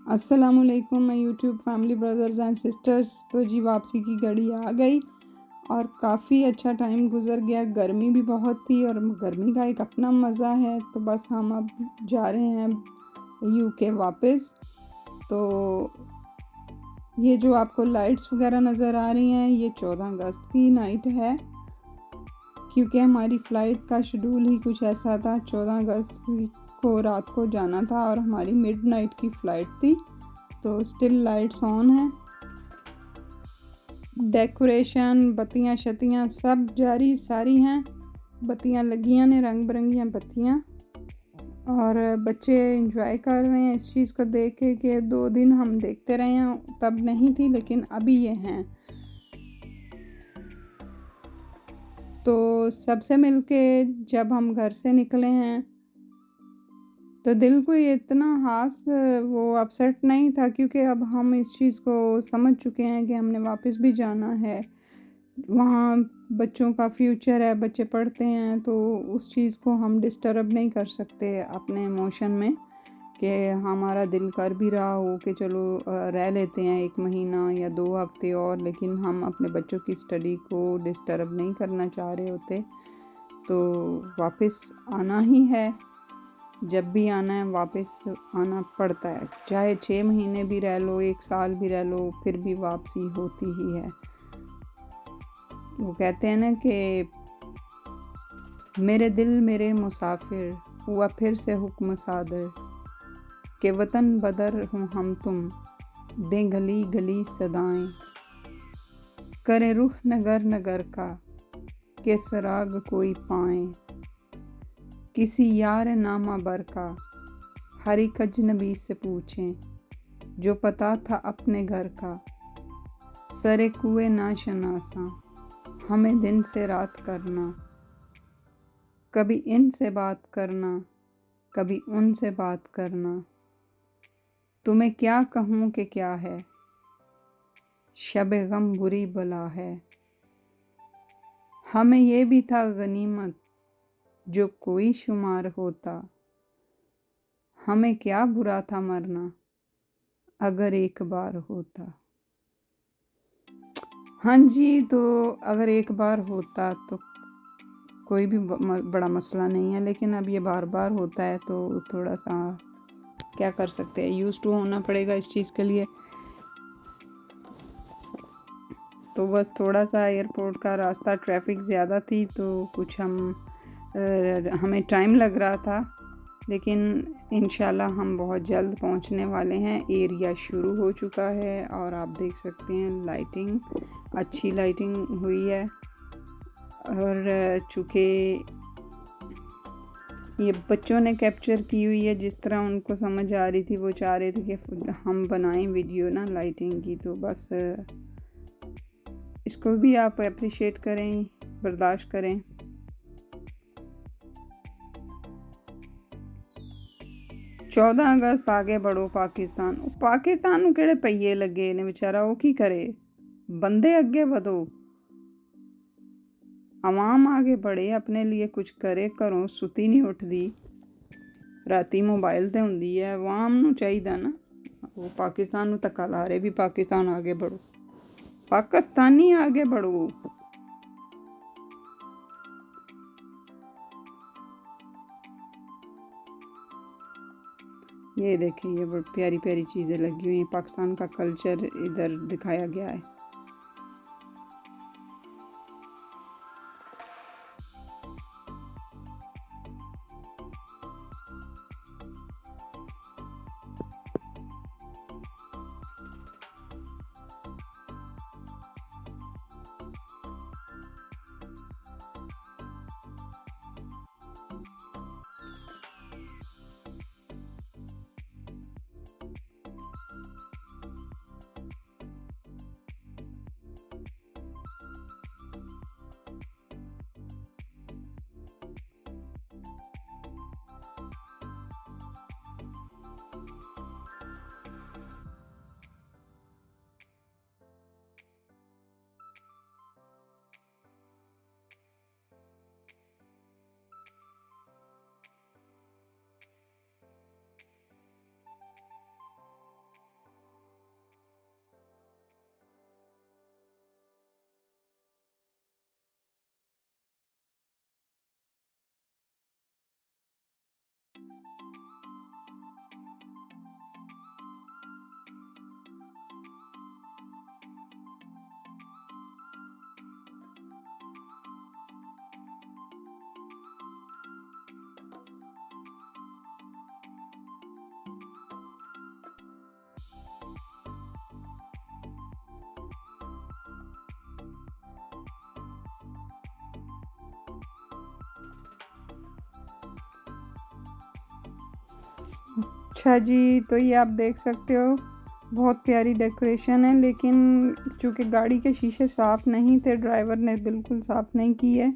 अस्सलामुअलैकुम मैं YouTube family brothers and sisters. तो जी वापसी की घड़ी आ गई और काफ़ी अच्छा टाइम गुजर गया। गर्मी भी बहुत थी और गर्मी का एक अपना मज़ा है। तो बस हम अब जा रहे हैं यूके वापस। तो ये जो आपको लाइट्स वगैरह नज़र आ रही हैं ये 14 अगस्त की नाइट है, क्योंकि हमारी फ़्लाइट का शेड्यूल ही कुछ ऐसा था। 14 अगस्त को रात को जाना था और हमारी मिडनाइट की फ़्लाइट थी। तो स्टिल लाइट्स ऑन है, डेकोरेशन बत्तियां शत्तियाँ सब जारी सारी हैं। बत्तियां लगियां ने, रंग बिरंगियाँ बत्तियां, और बच्चे एंजॉय कर रहे हैं इस चीज़ को देख के कि 2 दिन हम देखते रहे हैं, तब नहीं थी लेकिन अभी ये हैं। तो सबसे मिलके जब हम घर से निकले हैं तो दिल को ये इतना खास वो अपसेट नहीं था, क्योंकि अब हम इस चीज़ को समझ चुके हैं कि हमने वापस भी जाना है। वहाँ बच्चों का फ्यूचर है, बच्चे पढ़ते हैं, तो उस चीज़ को हम डिस्टर्ब नहीं कर सकते अपने इमोशन में कि हमारा दिल कर भी रहा हो कि चलो रह लेते हैं 1 महीना या 2 हफ्ते और, लेकिन हम अपने बच्चों की स्टडी को डिस्टर्ब नहीं करना चाह रहे होते। तो वापस आना ही है, जब भी आना है वापस आना पड़ता है, चाहे 6 महीने भी रह लो, 1 साल भी रह लो, फिर भी वापसी होती ही है। वो कहते हैं ना कि मेरे दिल मेरे मुसाफिर हुआ फिर से हुक्म सादर, के वतन बदर हूँ हम तुम, दें गली गली सदाएं, करे रुख नगर नगर का, के सराग कोई पाए, किसी यार नामा बर का, हर एक अजनबी से पूछें, जो पता था अपने घर का, सरे कुए ना शनासा, हमें दिन से रात करना, कभी इनसे बात करना, कभी उनसे बात करना, तुम्हें क्या कहूँ कि क्या है, शब गम बुरी बला है, हमें ये भी था गनीमत जो कोई शुमार होता, हमें क्या बुरा था मरना अगर एक बार होता। हाँ जी, तो अगर एक बार होता तो कोई भी बड़ा मसला नहीं है, लेकिन अब ये बार बार होता है तो थोड़ा सा क्या कर सकते हैं, यूज़ टू होना पड़ेगा इस चीज़ के लिए। तो बस थोड़ा सा एयरपोर्ट का रास्ता ट्रैफिक ज़्यादा थी तो कुछ हमें टाइम लग रहा था, लेकिन इंशाल्लाह हम बहुत जल्द पहुंचने वाले हैं। एरिया शुरू हो चुका है और आप देख सकते हैं लाइटिंग, अच्छी लाइटिंग हुई है। और चूँकि ये बच्चों ने कैप्चर की हुई है, जिस तरह उनको समझ आ रही थी वो चाह रहे थे कि हम बनाएं वीडियो ना लाइटिंग की, तो बस इसको भी आप अप्रिशिएट करें, बर्दाश्त करें। चौदह अगस्त आगे बढ़ो पाकिस्तान ਨੂੰ ਕਿਹੜੇ ਪਈਏ ਲੱਗੇ ਨੇ, ਵਿਚਾਰਾ ਉਹ ਕੀ करे, बंदे अगे ਵਧੋ, आवाम आगे बढ़े, अपने लिए कुछ करे, घरों सुती नहीं उठती, राती मोबाइल ते हुंदी है। आवाम ਨੂੰ ਚਾਹੀਦਾ ना, वो पाकिस्तान ਨੂੰ ਧੱਕਾ ਲਾ ਰਹੇ भी पाकिस्तान आगे बढ़ो, पाकिस्तानी आगे बढ़ो। ये देखिए, ये बड़ी प्यारी प्यारी चीज़ें लगी हुई हैं, पाकिस्तान का कल्चर इधर दिखाया गया है। अच्छा जी, तो ये आप देख सकते हो बहुत प्यारी डेकोरेशन है, लेकिन चूँकि गाड़ी के शीशे साफ़ नहीं थे, ड्राइवर ने बिल्कुल साफ़ नहीं की है,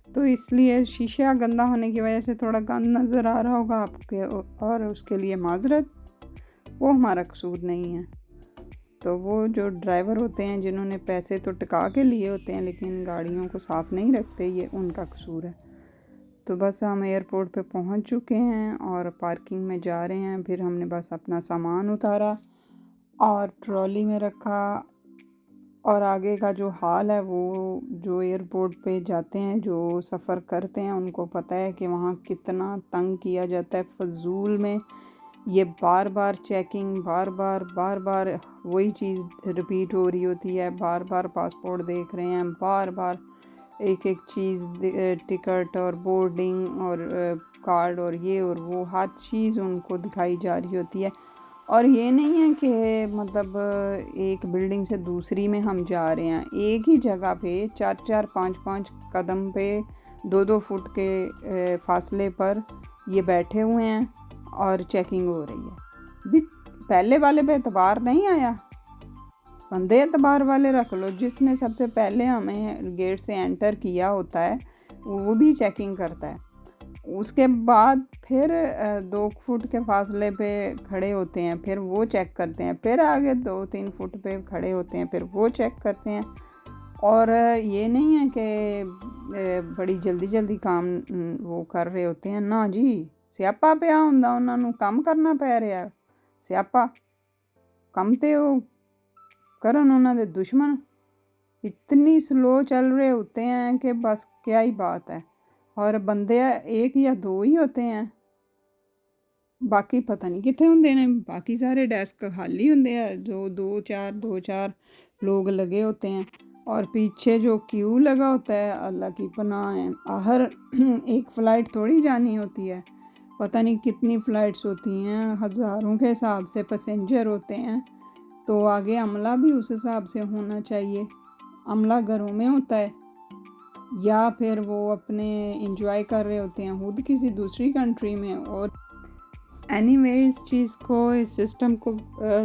तो इसलिए शीशा गंदा होने की वजह से थोड़ा गंद नज़र आ रहा होगा आपके, और उसके लिए माज़रत, वो हमारा कसूर नहीं है। तो वो जो ड्राइवर होते हैं जिन्होंने पैसे तो टिका के लिए होते हैं लेकिन गाड़ियों को साफ़ नहीं रखते, ये उनका कसूर है। तो बस हम एयरपोर्ट पे पहुंच चुके हैं और पार्किंग में जा रहे हैं। फिर हमने बस अपना सामान उतारा और ट्रॉली में रखा, और आगे का जो हाल है वो जो एयरपोर्ट पे जाते हैं, जो सफ़र करते हैं, उनको पता है कि वहाँ कितना तंग किया जाता है फ़ज़ूल में। ये बार बार चेकिंग, बार बार वही चीज़ रिपीट हो रही होती है, बार बार पासपोर्ट देख रहे हैं, बार बार एक एक चीज़, टिकट और बोर्डिंग और कार्ड और ये और वो, हर चीज़ उनको दिखाई जा रही होती है। और ये नहीं है कि मतलब एक बिल्डिंग से दूसरी में हम जा रहे हैं, एक ही जगह पे 4-4 5-5 कदम पे 2-2 फुट के फासले पर ये बैठे हुए हैं और चेकिंग हो रही है। भी पहले वाले पे एतबार नहीं आया, बंदे एतबार वाले रख लो। जिसने सबसे पहले हमें गेट से एंटर किया होता है वो भी चेकिंग करता है, उसके बाद फिर 2 फुट के फासले पे खड़े होते हैं, फिर वो चेक करते हैं, फिर आगे 2-3 फुट पे खड़े होते हैं, फिर वो चेक करते हैं। और ये नहीं है कि बड़ी जल्दी जल्दी काम वो कर रहे होते हैं ना जी। ਸਿਆਪਾ ਪਿਆ ਹੁੰਦਾ, ਉਹਨਾਂ ਨੂੰ ਕੰਮ ਕਰਨਾ ਪੈ ਰਿਹਾ। ਸਿਆਪਾ ਕੰਮ ਤੇ ਉਹ ਕਰਨ ਉਹਨਾਂ ਦੇ दुश्मन। इतनी स्लो चल रहे होते हैं कि बस क्या ही बात है। और बंदे एक या 2 ही होते हैं, बाकी पता नहीं कितने होंगे ने। बाकी सारे डेस्क खाली होंगे हैं, जो 2-4 लोग लगे होते हैं। और पीछे जो क्यू लगा होता है, अल्लाह की पनाह है। हर एक फ़्लाइट थोड़ी जानी होती है, पता नहीं कितनी फ़्लाइट्स होती हैं, हज़ारों के हिसाब से पैसेंजर होते हैं। तो आगे अमला भी उस हिसाब से होना चाहिए। अमला घरों में होता है या फिर वो अपने इंजॉय कर रहे होते हैं खुद किसी दूसरी कंट्री में। और एनीवे इस चीज़ को, इस सिस्टम को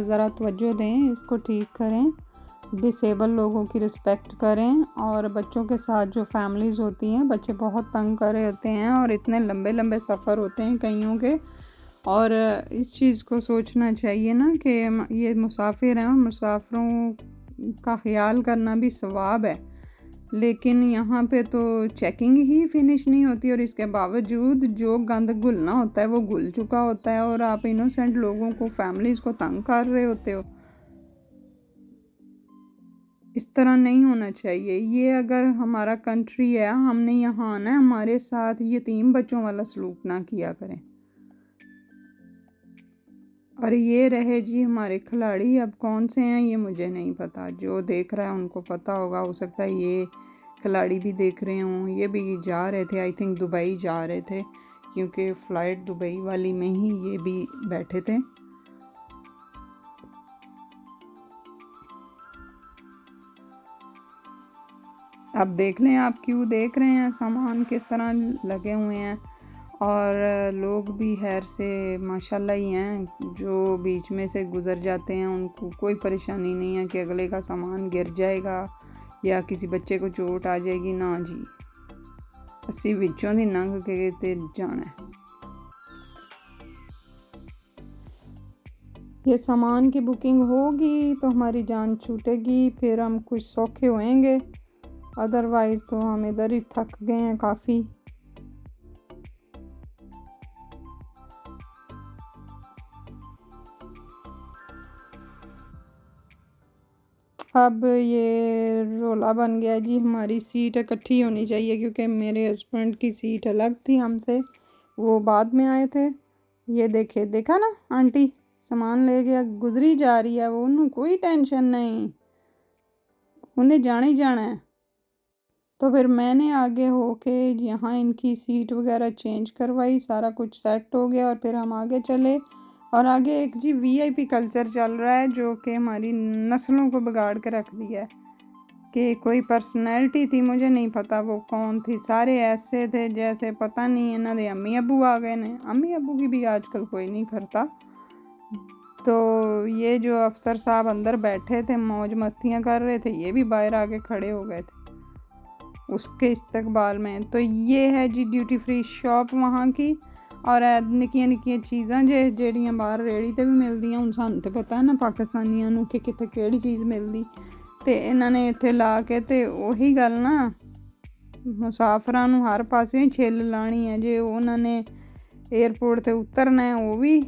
ज़रा तवज्जो दें, इसको ठीक करें, डिसेबल लोगों की रिस्पेक्ट करें। और बच्चों के साथ जो फैमिलीज़ होती हैं, बच्चे बहुत तंग कर रहे होते हैं और इतने लंबे लंबे सफ़र होते हैं कईयों के। और इस चीज़ को सोचना चाहिए ना कि ये मुसाफिर हैं और मुसाफिरों का ख्याल करना भी सवाब है। लेकिन यहाँ पे तो चेकिंग ही फिनिश नहीं होती, और इसके बावजूद जो गंद घुलना होता है वो घुल चुका होता है, और आप इनोसेंट लोगों को, फैमिलीज़ को तंग कर रहे होते हो। इस तरह नहीं होना चाहिए। ये अगर हमारा कंट्री है, हमने यहाँ आना है, हमारे साथ यतीम बच्चों वाला सलूक ना किया करें। और ये रहे जी हमारे खिलाड़ी, अब कौन से हैं ये मुझे नहीं पता, जो देख रहा है उनको पता होगा। हो सकता है ये खिलाड़ी भी देख रहे हों। ये भी जा रहे थे, आई थिंक दुबई जा रहे थे, क्योंकि फ़्लाइट दुबई वाली में ही ये भी बैठे थे। अब देख लें, आप क्यों देख रहे हैं सामान किस तरह लगे हुए हैं। और लोग भी खैर से माशाल्लाह ही हैं, जो बीच में से गुज़र जाते हैं उनको कोई परेशानी नहीं है कि अगले का सामान गिर जाएगा या किसी बच्चे को चोट आ जाएगी। ना जी, असी विचों दी लंघ के ते जाना है। ये सामान की बुकिंग होगी तो हमारी जान छूटेगी, फिर हम कुछ सौखे होएंगे, अदरवाइज़ तो हम इधर ही थक गए हैं काफ़ी। अब ये रोला बन गया जी, हमारी सीट इकट्ठी होनी चाहिए, क्योंकि मेरे हस्बैंड की सीट अलग थी हमसे, वो बाद में आए थे। ये देखे, देखा ना आंटी सामान ले गया, गुजरी जा रही है वो, उन्हें कोई टेंशन नहीं, उन्हें जाना ही जाना है। तो फिर मैंने आगे होके यहाँ इनकी सीट वगैरह चेंज करवाई, सारा कुछ सेट हो गया और फिर हम आगे चले। और आगे एक जी वीआईपी कल्चर चल रहा है जो कि हमारी नस्लों को बिगाड़ के रख दिया है। कि कोई पर्सनैलिटी थी, मुझे नहीं पता वो कौन थी, सारे ऐसे थे जैसे पता नहीं इन्हों दे अम्मी अबू आ गए ने। अम्मी अबू की भी आजकल कोई नहीं करता, तो ये जो अफसर साहब अंदर बैठे थे मौज मस्तियाँ कर रहे थे, ये भी बाहर आके खड़े हो गए थे उसके इस्तकबाल में। तो ये है जी ड्यूटी फ्री शॉप वहाँ की। और निक्कियां निक्कियां चीज़ां ਜਿਹੜੀਆਂ ਬਾਹਰ ਰੇੜੀ ਤੇ ਵੀ ਮਿਲਦੀਆਂ, ਹੁਣ ਸਾਨੂੰ ਤੇ ਪਤਾ ਹੈ ਨਾ ਪਾਕਿਸਤਾਨੀਆਂ ਨੂੰ ਕਿ ਕਿੱਥੇ ਕਿਹੜੀ ਚੀਜ਼ ਮਿਲਦੀ, ਤੇ ਇਹਨਾਂ ਨੇ ਇੱਥੇ ਲਾ ਕੇ ਤੇ ਉਹੀ ਗੱਲ ਨਾ ਮੁਸਾਫਰਾਂ ਨੂੰ ਹਰ ਪਾਸਿਓਂ ਹੀ ਛਿੱਲ ਲਾਣੀ ਹੈ। ਜੇ ਉਹਨਾਂ ਨੇ ਏਅਰਪੋਰਟ ਤੇ ਉਤਰਨਾ ਹੈ ਉਹ ਵੀ,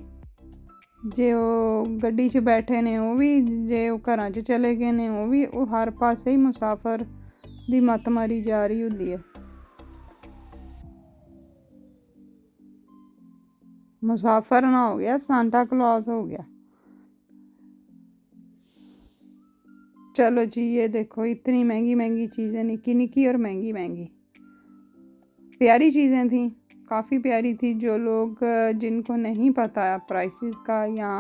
ਜੇ ਉਹ ਗੱਡੀ 'ਚ ਬੈਠੇ ਨੇ ਉਹ ਵੀ, ਜੇ ਉਹ ਘਰਾਂ 'ਚ ਚਲੇ ਗਏ ਨੇ ਉਹ ਵੀ, ਉਹ ਹਰ ਪਾਸੇ ਹੀ ਮੁਸਾਫਰ ਦੀ ਮੱਤ ਮਾਰੀ ਜਾ ਰਹੀ ਹੁੰਦੀ ਹੈ। मुसाफिर ना हो गया, सांता क्लॉज हो गया। चलो जी, ये देखो इतनी महंगी महंगी चीज़ें, निक्की निक्की और महंगी महंगी, प्यारी चीज़ें थी, काफ़ी प्यारी थी। जो लोग जिनको नहीं पता प्राइसेस का, या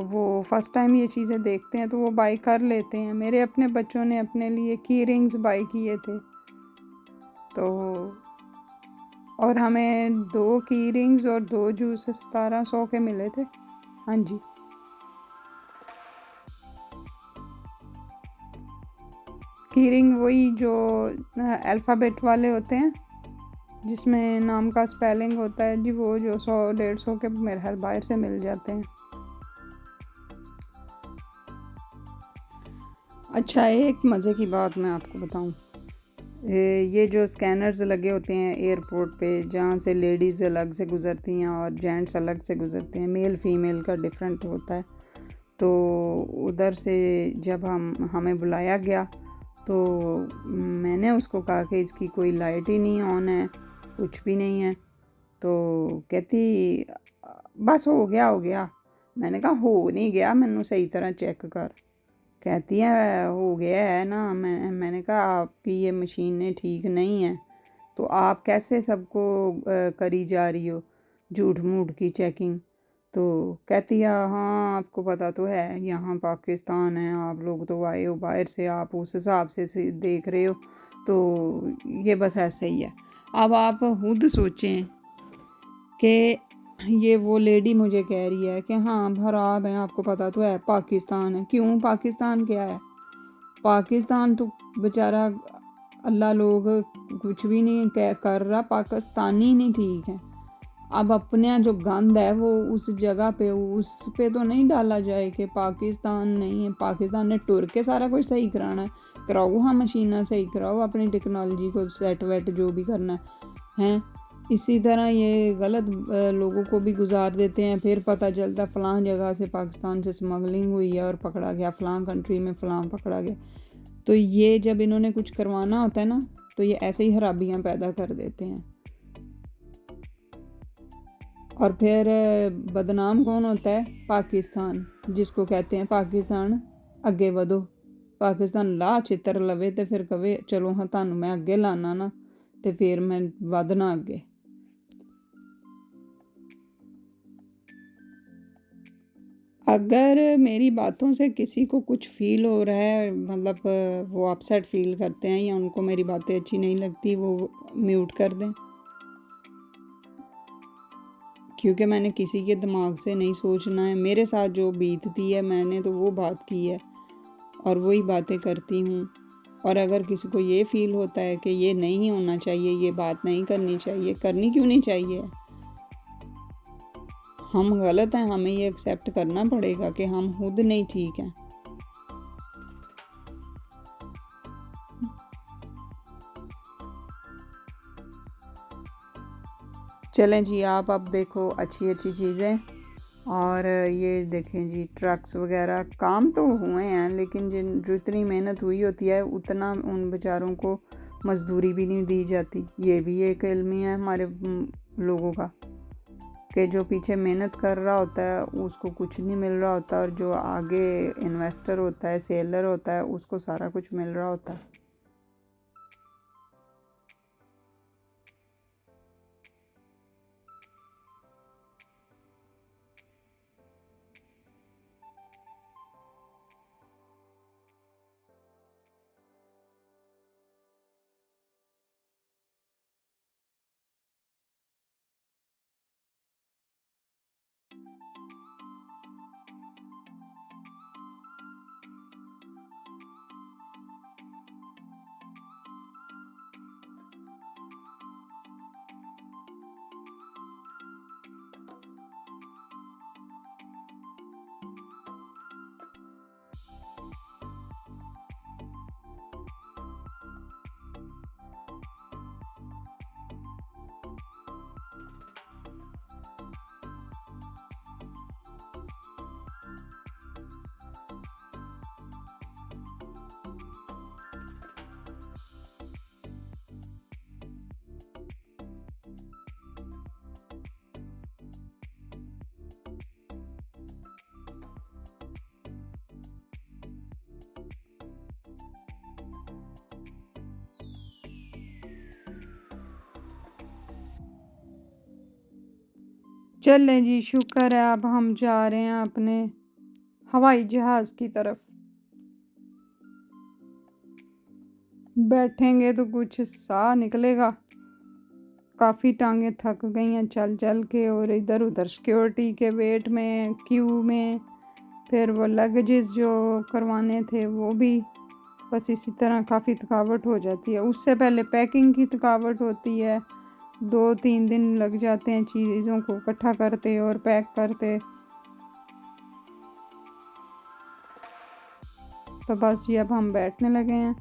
वो फर्स्ट टाइम ये चीज़ें देखते हैं तो वो बाई कर लेते हैं। मेरे अपने बच्चों ने अपने लिए की रिंग्स बाई किए थे, तो और हमें 2 की रिंग्स और 2 जूस 1700 के मिले थे। हाँ जी, की रिंग वही जो अल्फ़ाबेट वाले होते हैं, जिसमें नाम का स्पेलिंग होता है जी, वो जो 100-150 के मेरे हर बाहर से मिल जाते हैं। अच्छा, एक मज़े की बात मैं आपको बताऊं, ये जो स्कैनर्स लगे होते हैं एयरपोर्ट पे, जहाँ से लेडीज़ अलग से गुज़रती हैं और जेंट्स अलग से गुज़रते हैं, मेल फीमेल का डिफरेंट होता है। तो उधर से जब हमें बुलाया गया तो मैंने उसको कहा कि इसकी कोई लाइट ही नहीं ऑन है, कुछ भी नहीं है। तो कहती बस हो गया हो गया। मैंने कहा हो नहीं गया, मैनू सही तरह चेक कर। कहती है हो गया है ना। मैंने कहा आपकी ये मशीनें ठीक नहीं है, तो आप कैसे सबको करी जा रही हो झूठ मूठ की चेकिंग। तो कहती है हाँ आपको पता तो है यहाँ पाकिस्तान है, आप लोग तो आए हो बाहर से, आप उस हिसाब से देख रहे हो, तो ये बस ऐसे ही है। अब आप खुद सोचें कि ये वो लेडी मुझे कह रही है कि हाँ खराब है, आपको पता तो है पाकिस्तान है। क्यों पाकिस्तान क्या है? पाकिस्तान तो बेचारा अल्लाह लोग कुछ भी नहीं कर रहा, पाकिस्तानी नहीं ठीक है। अब अपने जो गंद है वो उस जगह पे, उस पे तो नहीं डाला जाए कि पाकिस्तान नहीं है। पाकिस्तान ने टुर के सारा कुछ सही कराना है, कराओ हाँ मशीना सही कराओ, अपनी टेक्नोलॉजी को सेट वेट जो भी करना है। इसी तरह ये गलत लोगों को भी गुजार देते हैं, फिर पता चलता फ़लाँ जगह से पाकिस्तान से स्मगलिंग हुई है और पकड़ा गया, फ़लाँ कंट्री में फ़लाँ पकड़ा गया। तो ये जब इन्होंने कुछ करवाना होता है ना, तो ये ऐसे ही खराबियाँ पैदा कर देते हैं। और फिर बदनाम कौन होता है? पाकिस्तान, जिसको कहते हैं पाकिस्तान अगे वधो। पाकिस्तान ला चित्र लवे तो फिर कहे चलो हाँ तुहानू मैं अगे लाना ना, तो फिर मैं वधना अगे। अगर मेरी बातों से किसी को कुछ फ़ील हो रहा है, मतलब वो अपसेट फ़ील करते हैं या उनको मेरी बातें अच्छी नहीं लगती, वो म्यूट कर दें, क्योंकि मैंने किसी के दिमाग से नहीं सोचना है। मेरे साथ जो बीतती है मैंने तो वो बात की है और वही बातें करती हूँ। और अगर किसी को ये फ़ील होता है कि ये नहीं होना चाहिए, ये बात नहीं करनी चाहिए, करनी क्यों नहीं चाहिए? हम गलत हैं, हमें ये एक्सेप्ट करना पड़ेगा कि हम खुद नहीं ठीक हैं। चलें जी, आप अब देखो अच्छी अच्छी चीज़ें। और ये देखें जी ट्रक्स वगैरह, काम तो हुए हैं लेकिन जो इतनी मेहनत हुई होती है उतना उन बेचारों को मजदूरी भी नहीं दी जाती। ये भी एक इल्मी है हमारे लोगों का कि जो पीछे मेहनत कर रहा होता है उसको कुछ नहीं मिल रहा होता, और जो आगे इन्वेस्टर होता है, सेलर होता है, उसको सारा कुछ मिल रहा होता है। चलें जी, शुक्र है अब हम जा रहे हैं अपने हवाई जहाज़ की तरफ। बैठेंगे तो कुछ साह निकलेगा। काफ़ी टांगें थक गई हैं चल चल के, और इधर उधर सिक्योरिटी के वेट में, क्यू में, फिर वो लगेजेस जो करवाने थे वो भी। बस इसी तरह काफ़ी थकावट हो जाती है। उससे पहले पैकिंग की थकावट होती है। 2-3 दिन लग जाते हैं चीज़ों को इकट्ठा करते और पैक करते। तो बस जी अब हम बैठने लगे हैं,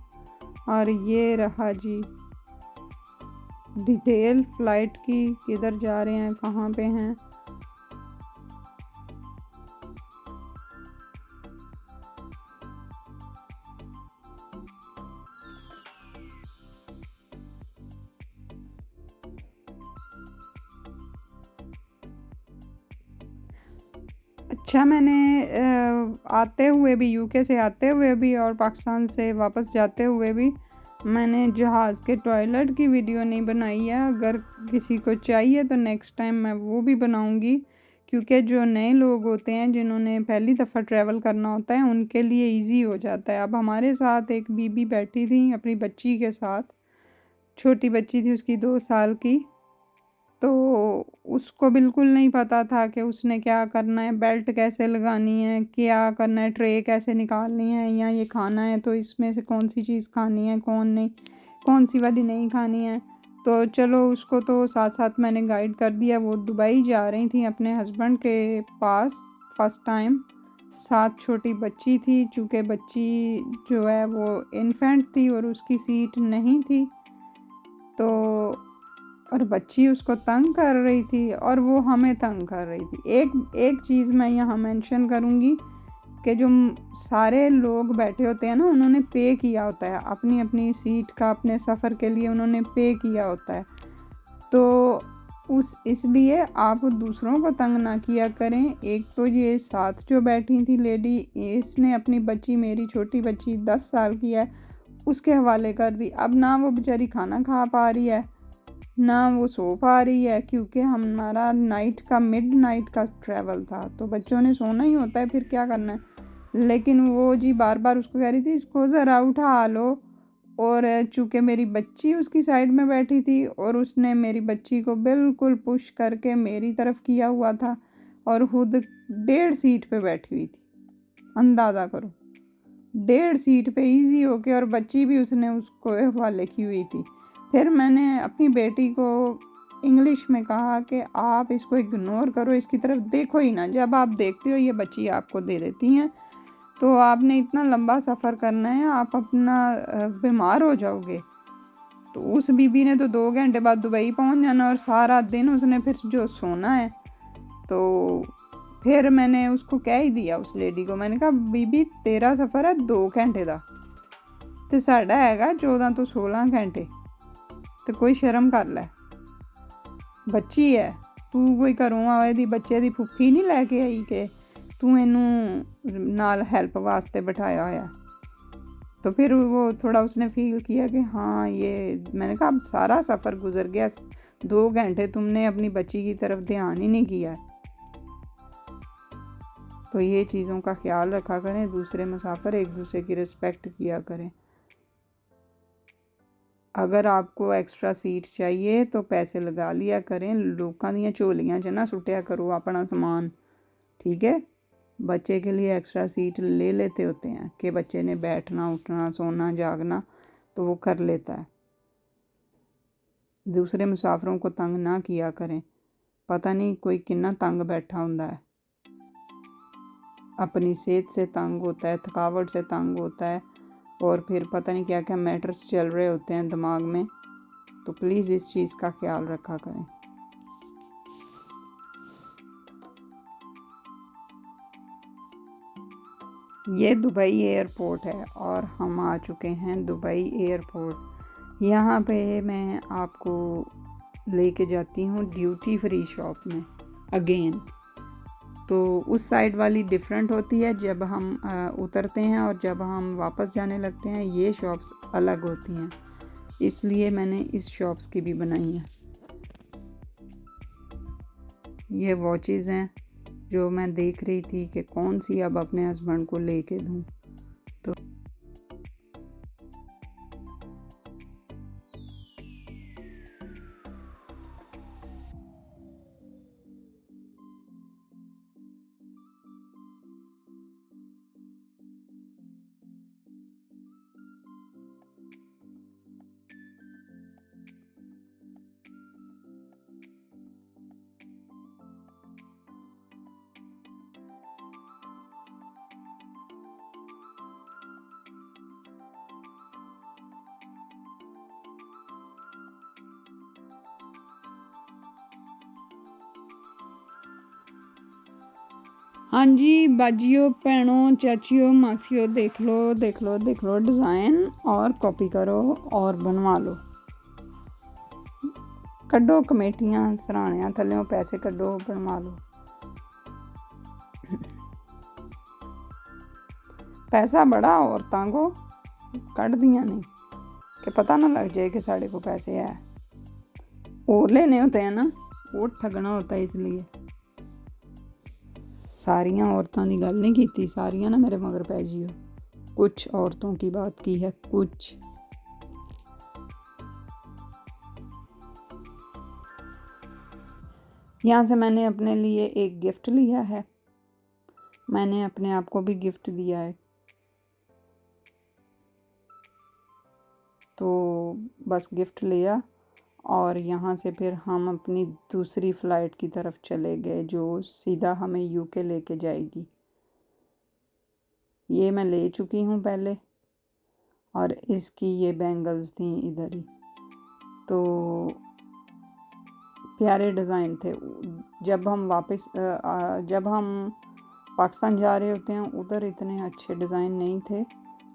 और ये रहा जी डिटेल फ़्लाइट की, किधर जा रहे हैं, कहाँ पे हैं। अच्छा, मैंने आते हुए भी, यूके से आते हुए भी और पाकिस्तान से वापस जाते हुए भी मैंने जहाज़ के टॉयलेट की वीडियो नहीं बनाई है। अगर किसी को चाहिए तो नेक्स्ट टाइम मैं वो भी बनाऊंगी, क्योंकि जो नए लोग होते हैं जिन्होंने पहली दफ़ा ट्रैवल करना होता है उनके लिए इजी हो जाता है। अब हमारे साथ एक बीबी बैठी थी अपनी बच्ची के साथ, छोटी बच्ची थी उसकी 2 साल की। तो उसको बिल्कुल नहीं पता था कि उसने क्या करना है, बेल्ट कैसे लगानी है, क्या करना है, ट्रे कैसे निकालनी है, या ये खाना है तो इसमें से कौन सी चीज़ खानी है, कौन नहीं, कौन सी वाली नहीं खानी है। तो चलो उसको तो साथ साथ मैंने गाइड कर दिया। वो दुबई जा रही थी अपने हस्बैंड के पास फर्स्ट टाइम। साथ छोटी बच्ची थी, चूँकि बच्ची जो है वो इन्फेंट थी और उसकी सीट नहीं थी, तो और बच्ची उसको तंग कर रही थी और वो हमें तंग कर रही थी। एक एक चीज़ मैं यहाँ मेंशन करूँगी कि जो सारे लोग बैठे होते हैं ना, उन्होंने पे किया होता है अपनी अपनी सीट का, अपने सफ़र के लिए उन्होंने पे किया होता है। तो उस इसलिए आप दूसरों को तंग ना किया करें। एक तो ये साथ जो बैठी थी लेडी, इसने अपनी बच्ची, मेरी छोटी बच्ची 10 साल की है, उसके हवाले कर दी। अब ना वो बेचारी खाना खा पा रही है, ना वो सो पा रही है, क्योंकि हमारा नाइट का, मिड नाइट का ट्रैवल था, तो बच्चों ने सोना ही होता है, फिर क्या करना है। लेकिन वो जी बार बार उसको कह रही थी इसको ज़रा उठा लो। और चूँकि मेरी बच्ची उसकी साइड में बैठी थी और उसने मेरी बच्ची को बिल्कुल पुश करके मेरी तरफ किया हुआ था, और खुद 1.5 सीट पे बैठी हुई थी। अंदाज़ा करो, 1.5 सीट पे इजी होके, और बच्ची भी उसने उसको हवाले की हुई थी। फिर मैंने अपनी बेटी को इंग्लिश में कहा कि आप इसको इग्नोर करो, इसकी तरफ देखो ही ना। जब आप देखते हो ये बच्ची आपको दे देती हैं, तो आपने इतना लंबा सफ़र करना है, आप अपना बीमार हो जाओगे। तो उस बीबी ने तो 2 घंटे बाद दुबई पहुंच जाना, और सारा दिन उसने फिर जो सोना है। तो फिर मैंने उसको कह ही दिया, उस लेडी को मैंने कहा बीबी तेरा सफ़र है 2 घंटे का, तो साढ़ा हैगा 14 तो 16 घंटे, तो कोई शर्म कर लै। बच्ची है, तू कोई घरों आए दी बच्चे दी फुफी नहीं लैके आई कि तू इनू नाल हेल्प वास्ते बिठाया होया। तो फिर वो थोड़ा उसने फील किया कि हाँ ये, मैंने कहा अब सारा सफ़र गुजर गया, 2 घंटे तुमने अपनी बच्ची की तरफ ध्यान ही नहीं किया। तो ये चीज़ों का ख्याल रखा करें, दूसरे मुसाफिर एक दूसरे की रिस्पेक्ट किया करें। अगर आपको एक्स्ट्रा सीट चाहिए तो पैसे लगा लिया करें, लोगों दी झोलियां च ना सुटिया करो अपना सामान, ठीक है। बच्चे के लिए एक्स्ट्रा सीट ले लेते होते हैं कि बच्चे ने बैठना, उठना, सोना, जागना, तो वो कर लेता है। दूसरे मुसाफिरों को तंग ना किया करें, पता नहीं कोई कितना तंग बैठा होता है, अपनी सेहत से तंग होता है, थकावट से तंग होता है, और फिर पता नहीं क्या क्या मैटर्स चल रहे होते हैं दिमाग में। तो प्लीज़ इस चीज़ का ख्याल रखा करें। ये दुबई एयरपोर्ट है और हम आ चुके हैं दुबई एयरपोर्ट। यहाँ पे मैं आपको लेके जाती हूँ ड्यूटी फ्री शॉप में अगेन। तो उस साइड वाली डिफरेंट होती है जब हम उतरते हैं, और जब हम वापस जाने लगते हैं ये शॉप्स अलग होती हैं, इसलिए मैंने इस शॉप्स की भी बनाई है। ये वॉचेस हैं जो मैं देख रही थी कि कौन सी अब अपने हस्बैंड को लेके दूँ। तो हाँ जी बाजियो, भैनों, चाचियों, मासियों, देख लो डिज़ाइन और कॉपी करो और बनवा लो। कड्डो कमेटियां सराहणियां थल्लों पैसे कड्डो, बनवा लो। पैसा बड़ा औरतां को कढ़ दियां नहीं कि पता ना लग जाए कि साढ़े को पैसे है। और लेने होते हैं ना, वो ठगना होता है। इसलिए सारियां औरतां दी गल नहीं कीती, सारियां ना मेरे मगर पै जियो। कुछ औरतों की बात की है, कुछ। यहाँ से मैंने अपने लिए एक गिफ्ट लिया है, मैंने अपने आप को भी गिफ्ट दिया है। तो बस गिफ्ट लिया और यहाँ से फिर हम अपनी दूसरी फ़्लाइट की तरफ चले गए जो सीधा हमें यूके लेके जाएगी। ये मैं ले चुकी हूँ पहले, और इसकी ये बैंगल्स थी इधर ही। तो प्यारे डिज़ाइन थे। जब हम पाकिस्तान जा रहे होते हैं उधर इतने अच्छे डिज़ाइन नहीं थे,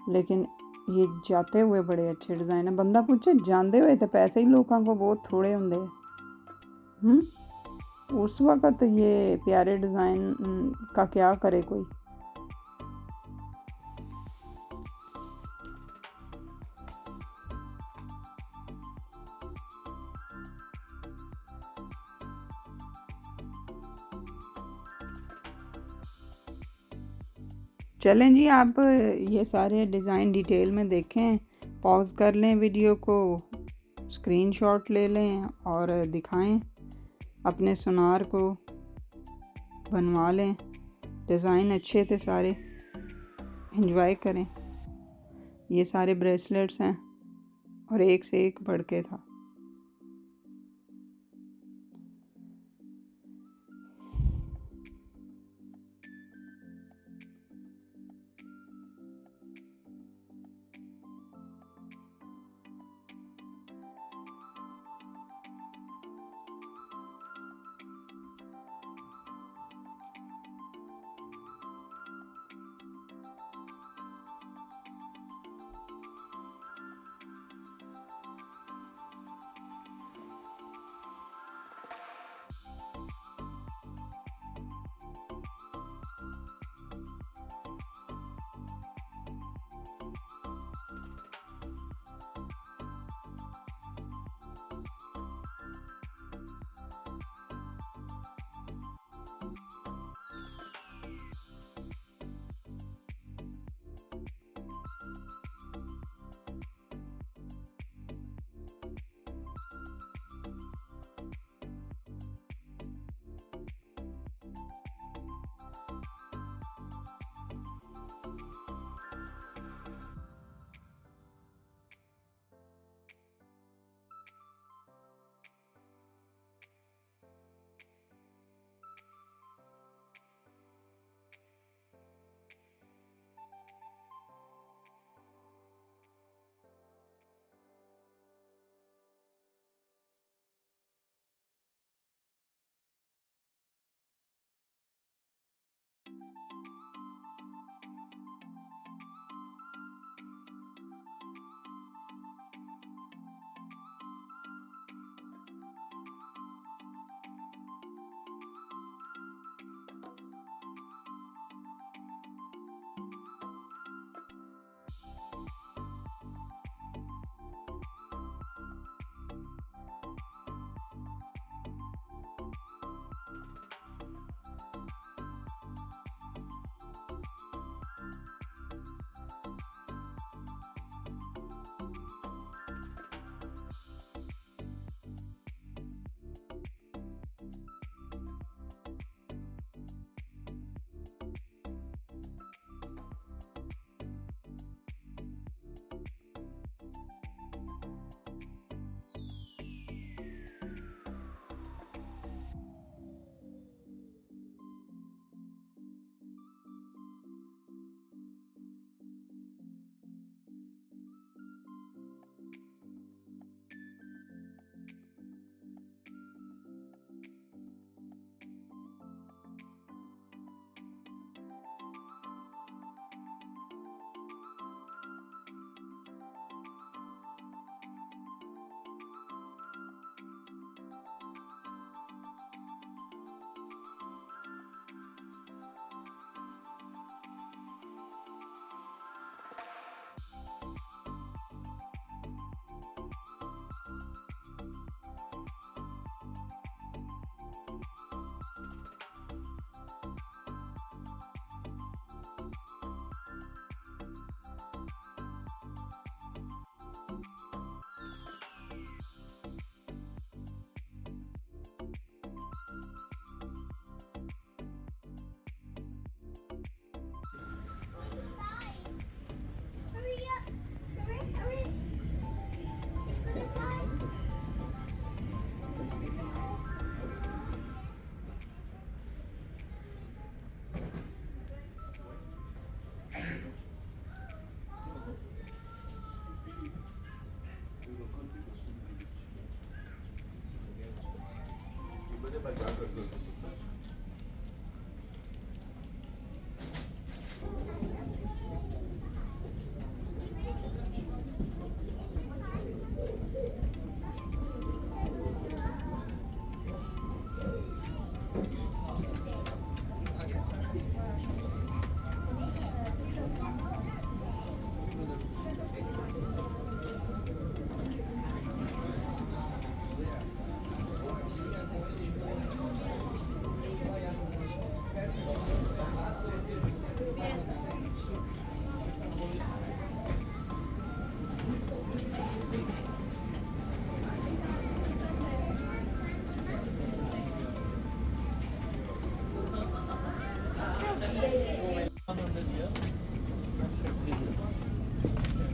लेकिन ये जाते हुए बड़े अच्छे डिज़ाइन है। बंदा पूछे जाते हुए तो पैसे ही लोगों को बहुत थोड़े होंगे। उस वक़्त ये प्यारे डिज़ाइन का क्या करे कोई। चलें जी, आप ये सारे डिज़ाइन डिटेल में देखें, पॉज कर लें वीडियो को, स्क्रीनशॉट ले लें और दिखाएं अपने सुनार को, बनवा लें। डिज़ाइन अच्छे थे सारे, एंजॉय करें। ये सारे ब्रेसलेट्स हैं और एक से एक बढ़ के था।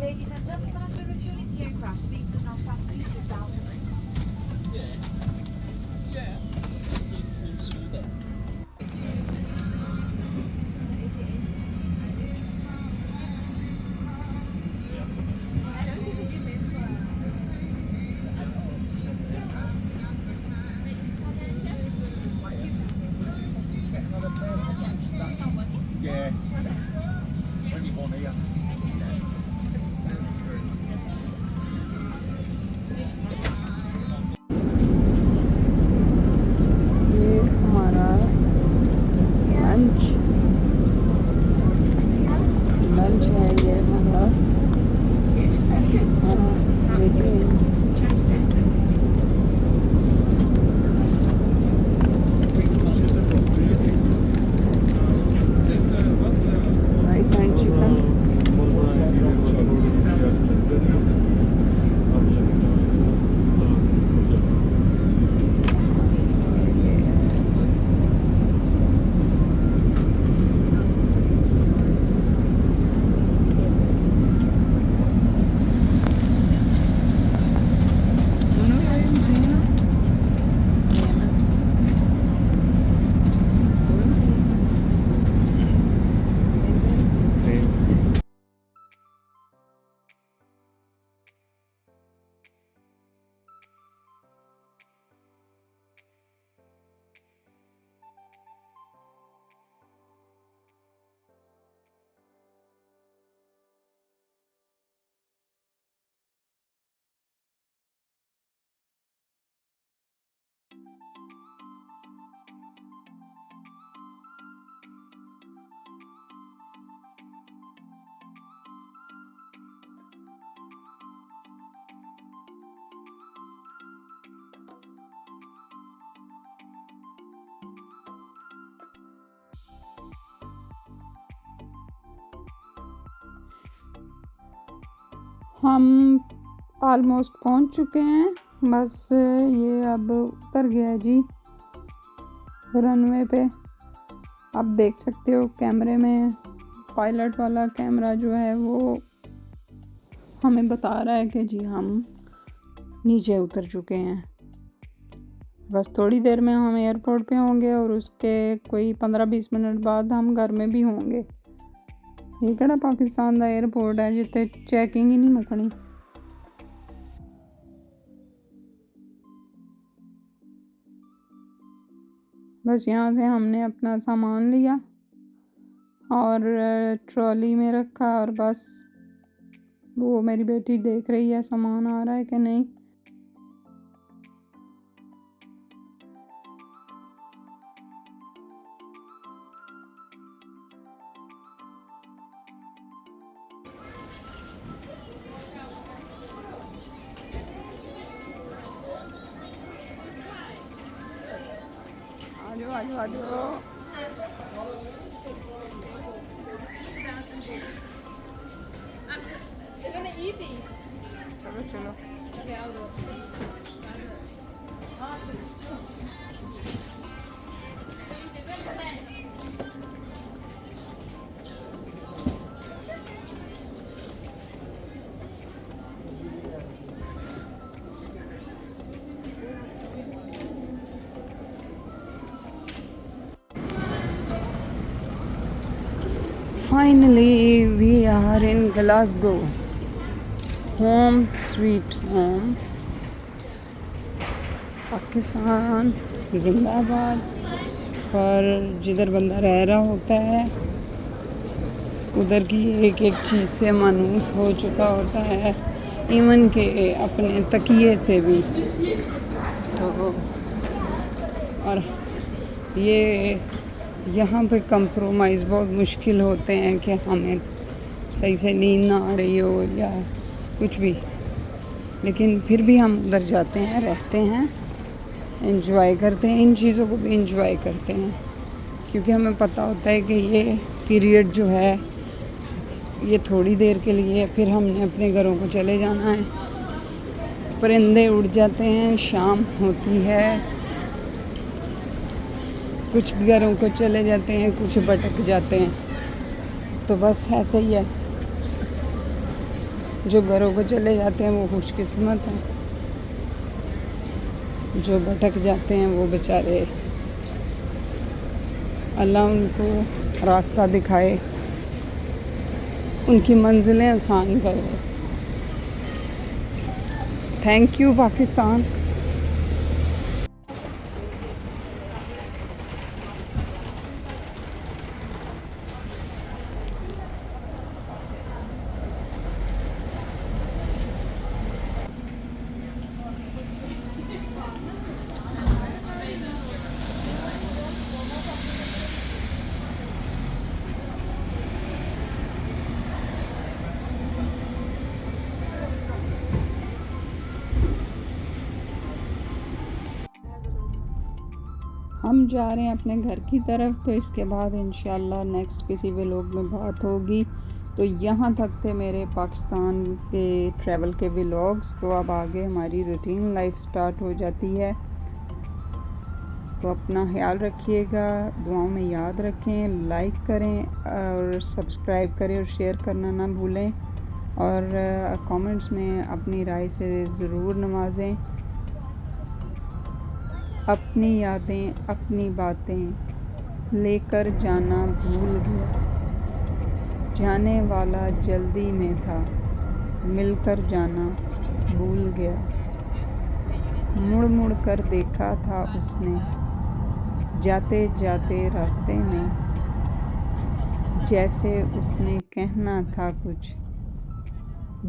Ladies and gentlemen, as we're refueling the aircraft, please do not fasten your seatbelt. Yeah. It's only one here. ये हमारा लंच है, ये हमारा राइस एंड चिकन। हम ऑलमोस्ट पहुंच चुके हैं, बस ये अब उतर गया जी रनवे पे। आप देख सकते हो कैमरे में पायलट वाला कैमरा जो है वो हमें बता रहा है कि जी हम नीचे उतर चुके हैं। बस थोड़ी देर में हम एयरपोर्ट पे होंगे और उसके कोई 15-20 मिनट बाद हम घर में भी होंगे। ये केड़ा पाकिस्तान दा एयरपोर्ट है जिथे चैकिंग ही नहीं मुकनी। बस यहाँ से हमने अपना सामान लिया और ट्रॉली में रखा और बस वो मेरी बेटी देख रही है सामान आ रहा है कि नहीं। आजो आजो चलो चलो। Finally, we are in Glasgow. Home sweet home. Pakistan जिंदाबाद। पर जिधर बंदा रह रहा होता है उधर की एक एक चीज़ से मायूस हो चुका होता है, इवन के अपने तकिए से भी। तो और ये यहाँ पे कंप्रोमाइज़ बहुत मुश्किल होते हैं कि हमें सही से नींद ना आ रही हो या कुछ भी, लेकिन फिर भी हम उधर जाते हैं, रहते हैं, एंजॉय करते हैं, इन चीज़ों को भी एंजॉय करते हैं क्योंकि हमें पता होता है कि ये पीरियड जो है ये थोड़ी देर के लिए, फिर हमने अपने घरों को चले जाना है। परिंदे उड़ जाते हैं, शाम होती है, कुछ घरों को चले जाते हैं, कुछ भटक जाते हैं। तो बस ऐसा ही है, जो घरों को चले जाते हैं वो खुशकिस्मत हैं, जो भटक जाते हैं वो बेचारे अल्लाह उनको रास्ता दिखाए, उनकी मंजिलें आसान करे। Thank you Pakistan. हम जा रहे हैं अपने घर की तरफ, तो इसके बाद इंशाल्लाह नेक्स्ट किसी व्लॉग में बात होगी। तो यहाँ तक थे मेरे पाकिस्तान के ट्रैवल के व्लॉग्स। तो अब आगे हमारी रूटीन लाइफ स्टार्ट हो जाती है। तो अपना ख्याल रखिएगा, दुआओं में याद रखें, लाइक करें और सब्सक्राइब करें और शेयर करना ना भूलें। और कमेंट्स में अपनी राय से ज़रूर नवाजें। अपनी यादें, अपनी बातें लेकर जाना भूल गया, जाने वाला जल्दी में था, मिलकर जाना भूल गया। मुड़ मुड़ कर देखा था उसने, जाते जाते रास्ते में, जैसे उसने कहना था कुछ,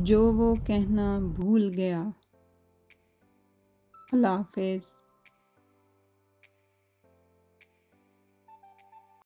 जो वो कहना भूल गया। अल्लाह हाफ़िज़।